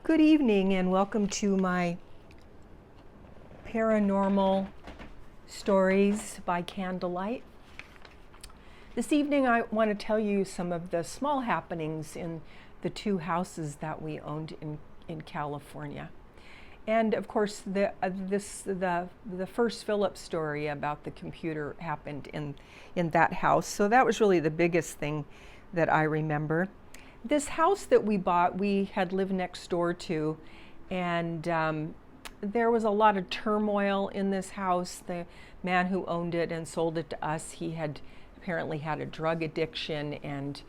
Good evening and welcome to my paranormal stories by candlelight. This evening I want to tell you some of the small happenings in the two houses that we owned in California. And of course the first Philip story about the computer happened in that house. So that was really the biggest thing that I remember. This house that we bought, we had lived next door to, and there was a lot of turmoil in this house. The man who owned it and sold it to us, he had apparently had a drug addiction, and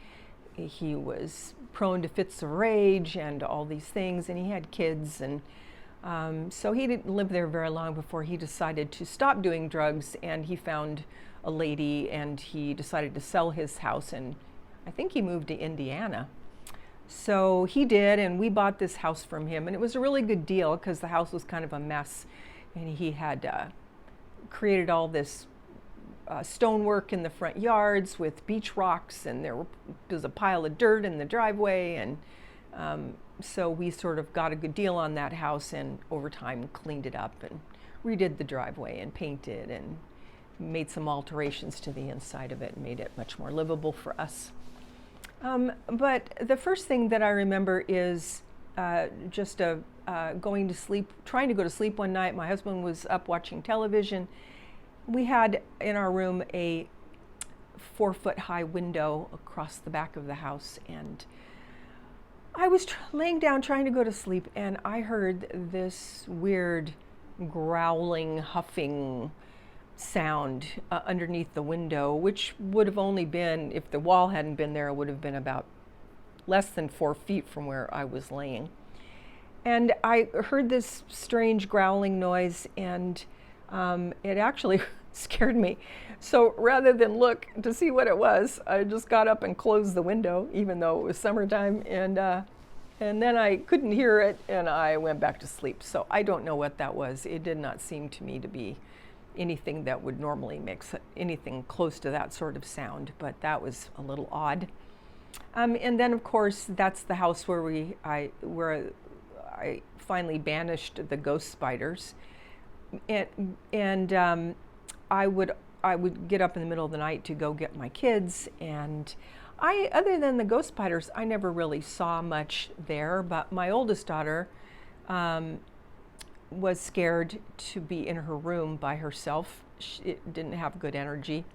he was prone to fits of rage and all these things, and he had kids, and so he didn't live there very long before he decided to stop doing drugs, and he found a lady, and he decided to sell his house, and I think he moved to Indiana. So he did, and we bought this house from him, and it was a really good deal because the house was kind of a mess, and he had created all this stonework in the front yards with beach rocks, and there was a pile of dirt in the driveway, and so we sort of got a good deal on that house, and over time cleaned it up and redid the driveway and painted and made some alterations to the inside of it and made it much more livable for us. But the first thing that I remember is just going to sleep, trying to go to sleep one night. My husband was up watching television. We had in our room a 4-foot high window across the back of the house, and I was laying down trying to go to sleep, and I heard this weird growling, huffing sound underneath the window, which would have only been, if the wall hadn't been there, it would have been about less than 4 feet from where I was laying. And I heard this strange growling noise, and it actually scared me. So rather than look to see what it was, I just got up and closed the window, even though it was summertime, and then I couldn't hear it, and I went back to sleep. So I don't know what that was. It did not seem to me to be anything that would normally make anything close to that sort of sound, but that was a little odd. And then, of course, that's the house where I finally banished the ghost spiders, and I would get up in the middle of the night to go get my kids, and other than the ghost spiders, I never really saw much there. But my oldest daughter was scared to be in her room by herself. She didn't have good energy.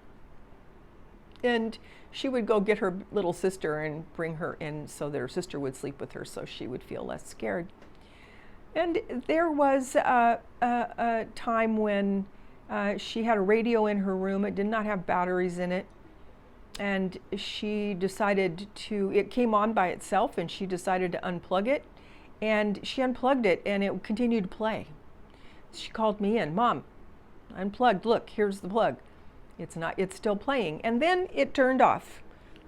And she would go get her little sister and bring her in so that her sister would sleep with her so she would feel less scared. And there was a time when she had a radio in her room. It did not have batteries in it. And she decided it came on by itself, and she decided to unplug it. And she unplugged it, and it continued to play. She called me in, "Mom, unplugged, look, here's the plug." It's still playing. And then it turned off.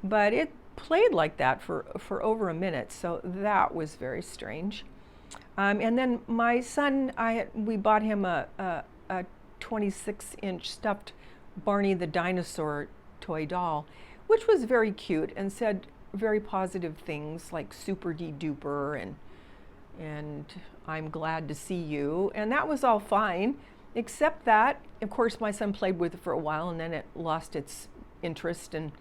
But it played like that for over a minute, so that was very strange. And then my son, we bought him a 26-inch stuffed Barney the dinosaur toy doll, which was very cute and said very positive things like super de duper and I'm glad to see you, and that was all fine, except that, of course, my son played with it for a while, and then it lost its interest, and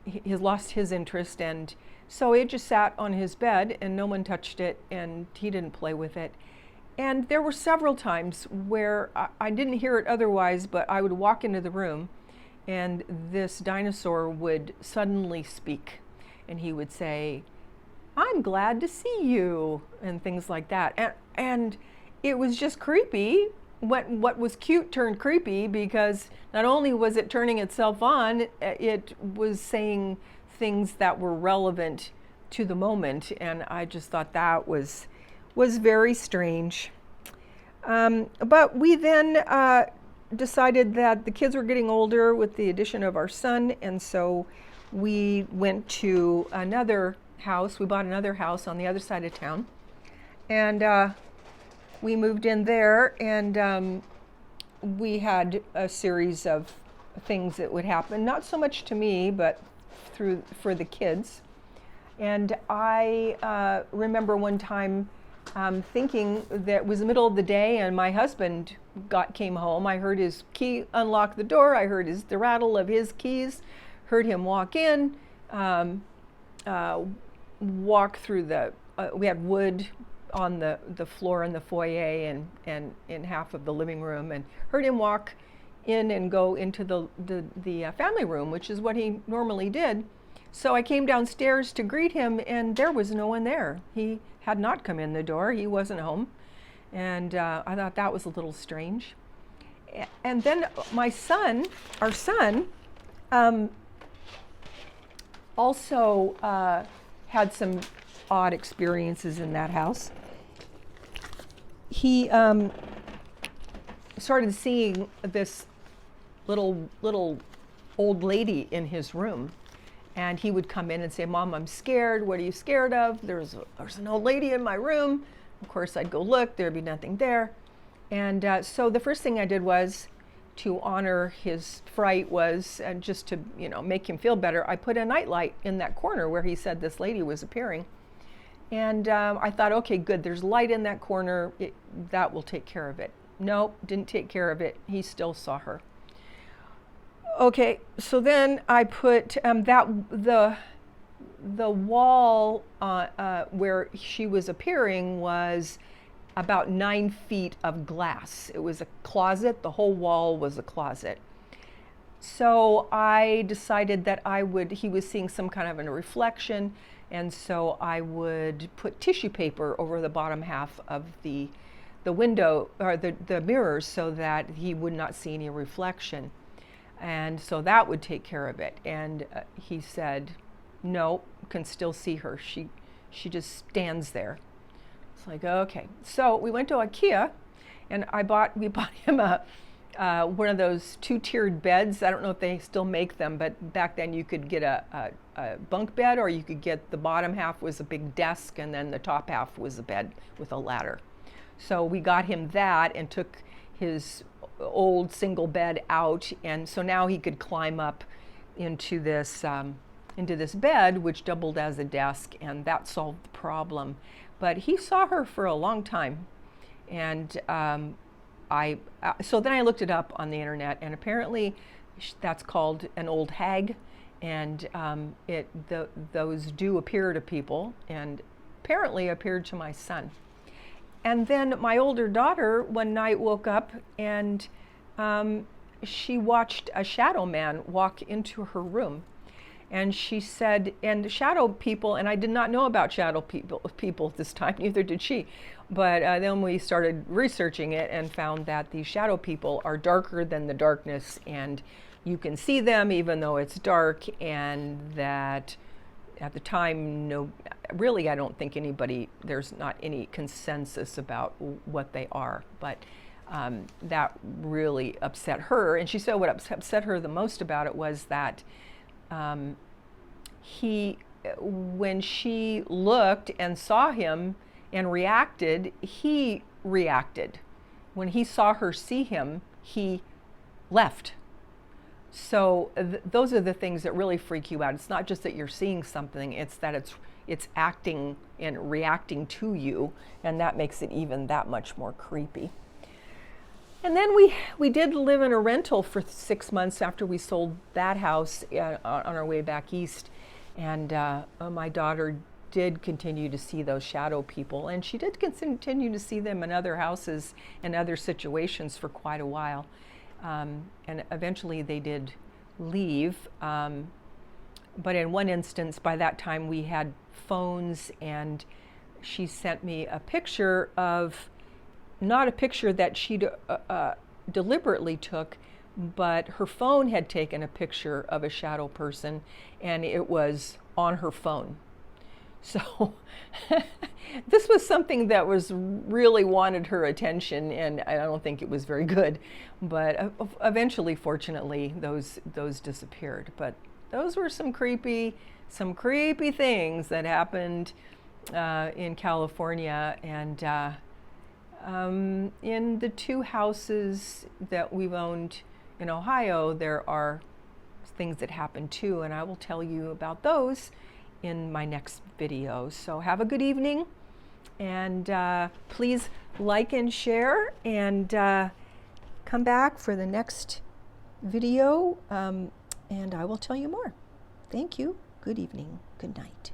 he lost his interest, and so it just sat on his bed, and no one touched it, and he didn't play with it. And there were several times where I didn't hear it otherwise, but I would walk into the room, and this dinosaur would suddenly speak, and he would say, "I'm glad to see you," and things like that. And it was just creepy. What was cute turned creepy because not only was it turning itself on, it was saying things that were relevant to the moment, and I just thought that was very strange. But we then decided that the kids were getting older with the addition of our son, and so we went to another house. We bought another house on the other side of town, and we moved in there, and we had a series of things that would happen, not so much to me, but for the kids. And I remember one time thinking that it was the middle of the day and my husband came home. I heard his key unlock the door. I heard the rattle of his keys, heard him walk in, walk through we had wood on the floor in the foyer and in half of the living room, and heard him walk in and go into the family room, which is what he normally did. So I came downstairs to greet him, and there was no one there. He had not come in the door. He wasn't home. And I thought that was a little strange. And then my son, our son, also had some odd experiences in that house. He started seeing this little old lady in his room. And he would come in and say, "Mom, I'm scared. What are you scared of? There's an old lady in my room." Of course, I'd go look. There'd be nothing there. And so the first thing I did was, to honor his fright, was just to make him feel better, I put a nightlight in that corner where he said this lady was appearing. And I thought, okay, good. There's light in that corner. That will take care of it. Nope, didn't take care of it. He still saw her. Okay, so then I put the wall where she was appearing was about 9 feet of glass. It was a closet. The whole wall was a closet. So I decided that he was seeing some kind of a reflection, and so I would put tissue paper over the bottom half of the window, or the mirrors, so that he would not see any reflection. And so that would take care of it. And he said, "No, can still see her. She just stands there." It's like, okay. So we went to IKEA, and we bought him one of those 2-tiered beds. I don't know if they still make them, but back then you could get a bunk bed, or you could get the bottom half was a big desk, and then the top half was a bed with a ladder. So we got him that and took his old single bed out, and so now he could climb up into this bed, which doubled as a desk, and that solved the problem. But he saw her for a long time, and so then I looked it up on the internet, and apparently that's called an old hag, and those do appear to people, and apparently appeared to my son. And then my older daughter one night woke up, and she watched a shadow man walk into her room. And she said, and shadow people, and I did not know about shadow people at this time, neither did she. But then we started researching it and found that these shadow people are darker than the darkness, and you can see them even though it's dark, and that at the time, really, I don't think there's not any consensus about what they are, but that really upset her. And she said what upset her the most about it was that when she looked and saw him and reacted, he reacted. When he saw her see him, he left. So those are the things that really freak you out. It's not just that you're seeing something, it's that it's acting and reacting to you, and that makes it even that much more creepy. And then we did live in a rental for 6 months after we sold that house on our way back east, and my daughter did continue to see those shadow people, and she did continue to see them in other houses and other situations for quite a while. And eventually they did leave. But in one instance, by that time we had phones, and she sent me a picture of, not a picture that she deliberately took, but her phone had taken a picture of a shadow person, and it was on her phone. So this was something that was really wanted her attention, and I don't think it was very good. But eventually, fortunately, those disappeared. But those were some creepy things that happened in California, and in the 2 houses that we've owned in Ohio, there are things that happen too, and I will tell you about those in my next video. So have a good evening, And please like and share, and come back for the next video, and I will tell you more. Thank you. Good evening. Good night.